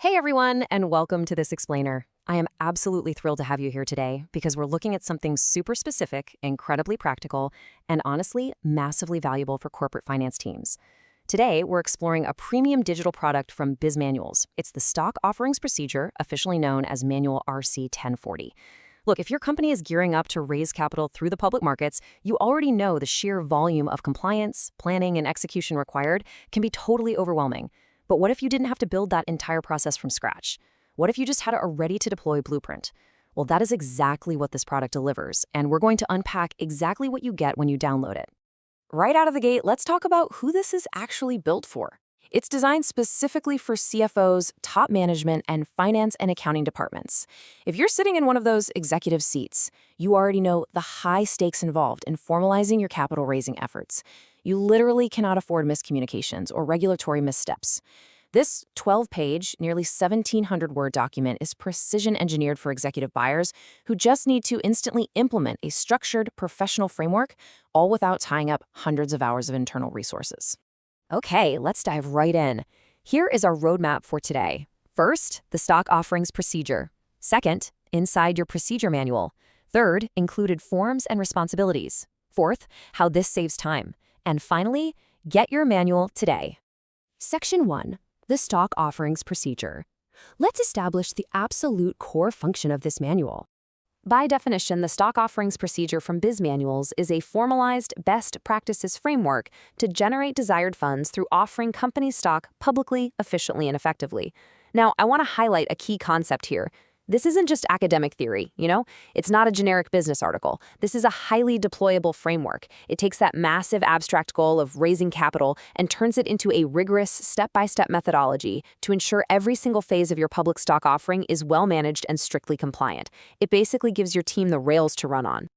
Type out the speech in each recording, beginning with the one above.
Hey everyone, and welcome to this explainer. I am absolutely thrilled to have you here today because we're looking at something super specific, incredibly practical, and honestly, massively valuable for corporate finance teams. Today, we're exploring a premium digital product from Bizmanualz. It's the Stock Offerings Procedure, officially known as Manual RC 1040. Look, if your company is gearing up to raise capital through the public markets, you already know the sheer volume of compliance, planning, and execution required can be totally overwhelming. But what if you didn't have to build that entire process from scratch? What if you just had a ready-to-deploy blueprint? Well, that is exactly what this product delivers, and we're going to unpack exactly what you get when you download it. Right out of the gate, let's talk about who this is actually built for. It's designed specifically for CFOs, top management, and finance and accounting departments. If you're sitting in one of those executive seats, you already know the high stakes involved in formalizing your capital raising efforts. You literally cannot afford miscommunications or regulatory missteps. This 12-page, nearly 1,700-word document is precision engineered for executive buyers who just need to instantly implement a structured, professional framework, all without tying up hundreds of hours of internal resources. Okay, let's dive right in. Here is our roadmap for today. First, the Stock Offerings Procedure. Second, inside your procedure manual. Third, included forms and responsibilities. Fourth, how this saves time. And finally, get your manual today. Section 1. The Stock Offerings Procedure. Let's establish the absolute core function of this manual. By definition, the Stock Offerings Procedure from Bizmanualz is a formalized best practices framework to generate desired funds through offering company stock publicly, efficiently, and effectively. Now, I want to highlight a key concept here. This isn't just academic theory, It's not a generic business article. This is a highly deployable framework. It takes that massive abstract goal of raising capital and turns it into a rigorous step-by-step methodology to ensure every single phase of your public stock offering is well-managed and strictly compliant. It basically gives your team the rails to run on.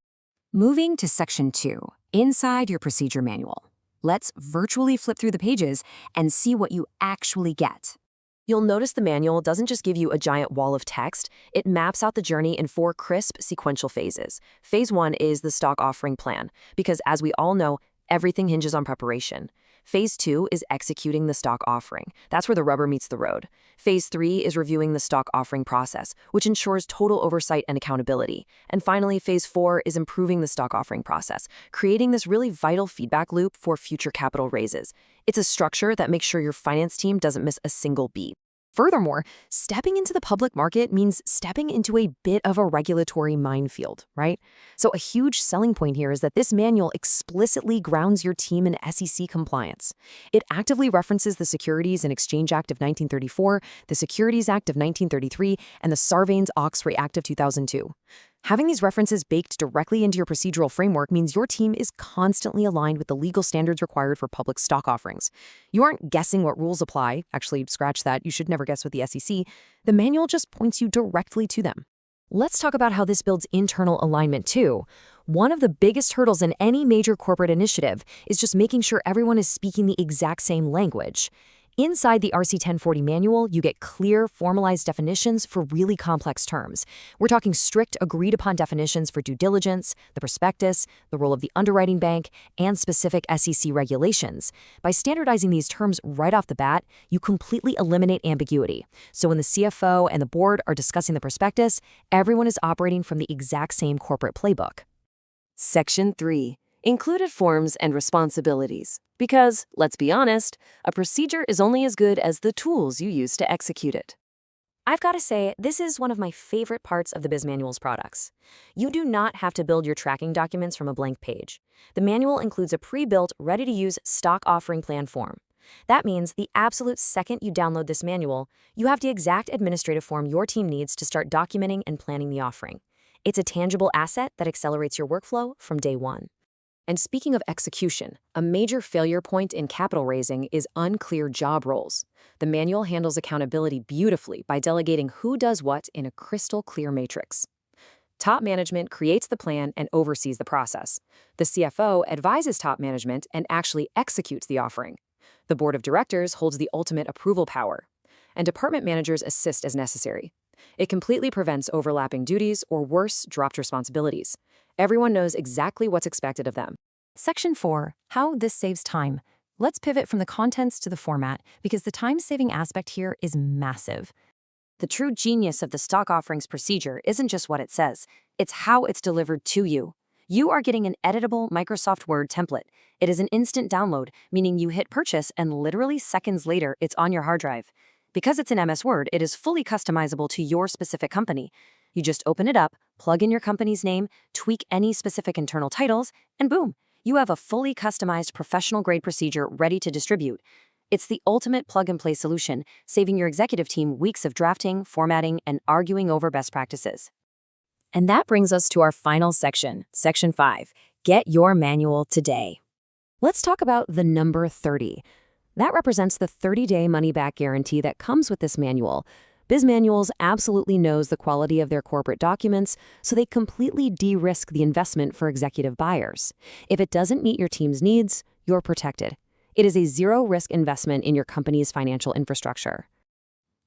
Moving to Section 2, inside your procedure manual. Let's virtually flip through the pages and see what you actually get. You'll notice the manual doesn't just give you a giant wall of text, it maps out the journey in 4 crisp sequential phases. Phase 1 is the stock offering plan, because as we all know, everything hinges on preparation. Phase 2 is executing the stock offering. That's where the rubber meets the road. Phase 3 is reviewing the stock offering process, which ensures total oversight and accountability. And finally, Phase 4 is improving the stock offering process, creating this really vital feedback loop for future capital raises. It's a structure that makes sure your finance team doesn't miss a single beat. Furthermore, stepping into the public market means stepping into a bit of a regulatory minefield, right? So a huge selling point here is that this manual explicitly grounds your team in SEC compliance. It actively references the Securities and Exchange Act of 1934, the Securities Act of 1933, and the Sarbanes-Oxley Act of 2002. Having these references baked directly into your procedural framework means your team is constantly aligned with the legal standards required for public stock offerings. You aren't guessing what rules apply. Actually, scratch that. You should never guess with the SEC. The manual just points you directly to them. Let's talk about how this builds internal alignment too. One of the biggest hurdles in any major corporate initiative is just making sure everyone is speaking the exact same language. Inside the RC 1040 manual, you get clear, formalized definitions for really complex terms. We're talking strict, agreed-upon definitions for due diligence, the prospectus, the role of the underwriting bank, and specific SEC regulations. By standardizing these terms right off the bat, you completely eliminate ambiguity. So when the CFO and the board are discussing the prospectus, everyone is operating from the exact same corporate playbook. Section 3. Included forms and responsibilities. Because, let's be honest, a procedure is only as good as the tools you use to execute it. I've got to say, this is one of my favorite parts of the Bizmanualz products. You do not have to build your tracking documents from a blank page. The manual includes a pre-built, ready-to-use stock offering plan form. That means the absolute second you download this manual, you have the exact administrative form your team needs to start documenting and planning the offering. It's a tangible asset that accelerates your workflow from day one. And speaking of execution, a major failure point in capital raising is unclear job roles. The manual handles accountability beautifully by delegating who does what in a crystal clear matrix. Top management creates the plan and oversees the process. The CFO advises top management and actually executes the offering. The board of directors holds the ultimate approval power. And department managers assist as necessary. It completely prevents overlapping duties or worse, dropped responsibilities. Everyone knows exactly what's expected of them. Section 4. How this saves time. Let's pivot from the contents to the format because the time-saving aspect here is massive. The true genius of the stock offerings procedure isn't just what it says, it's how it's delivered to you. You are getting an editable Microsoft Word template. It is an instant download, meaning you hit purchase and literally seconds later, it's on your hard drive. Because it's an MS Word, it is fully customizable to your specific company. You just open it up, plug in your company's name, tweak any specific internal titles, and boom, you have a fully customized professional-grade procedure ready to distribute. It's the ultimate plug-and-play solution, saving your executive team weeks of drafting, formatting, and arguing over best practices. And that brings us to our final section, Section 5. Get your manual today. Let's talk about the number 30. That represents the 30-day money-back guarantee that comes with this manual. Bizmanualz absolutely knows the quality of their corporate documents, so they completely de-risk the investment for executive buyers. If it doesn't meet your team's needs, you're protected. It is a zero-risk investment in your company's financial infrastructure.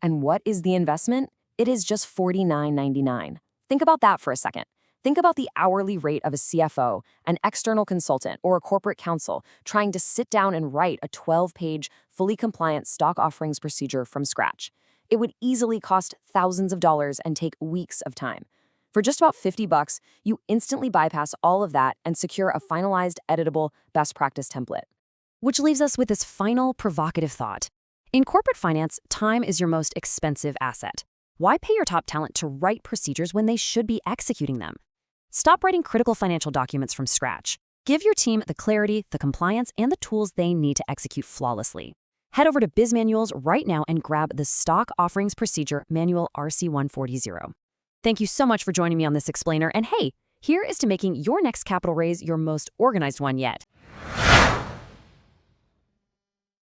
And what is the investment? It is just $49.99. Think about that for a second. Think about the hourly rate of a CFO, an external consultant, or a corporate counsel trying to sit down and write a 12-page, fully compliant stock offerings procedure from scratch. It would easily cost thousands of dollars and take weeks of time. For just about $50, you instantly bypass all of that and secure a finalized, editable, best practice template. Which leaves us with this final provocative thought. In corporate finance, time is your most expensive asset. Why pay your top talent to write procedures when they should be executing them? Stop writing critical financial documents from scratch. Give your team the clarity, the compliance, and the tools they need to execute flawlessly. Head over to Bizmanualz right now and grab the Stock Offerings Procedure Manual RC140. Thank you so much for joining me on this explainer, and hey, here is to making your next capital raise your most organized one yet.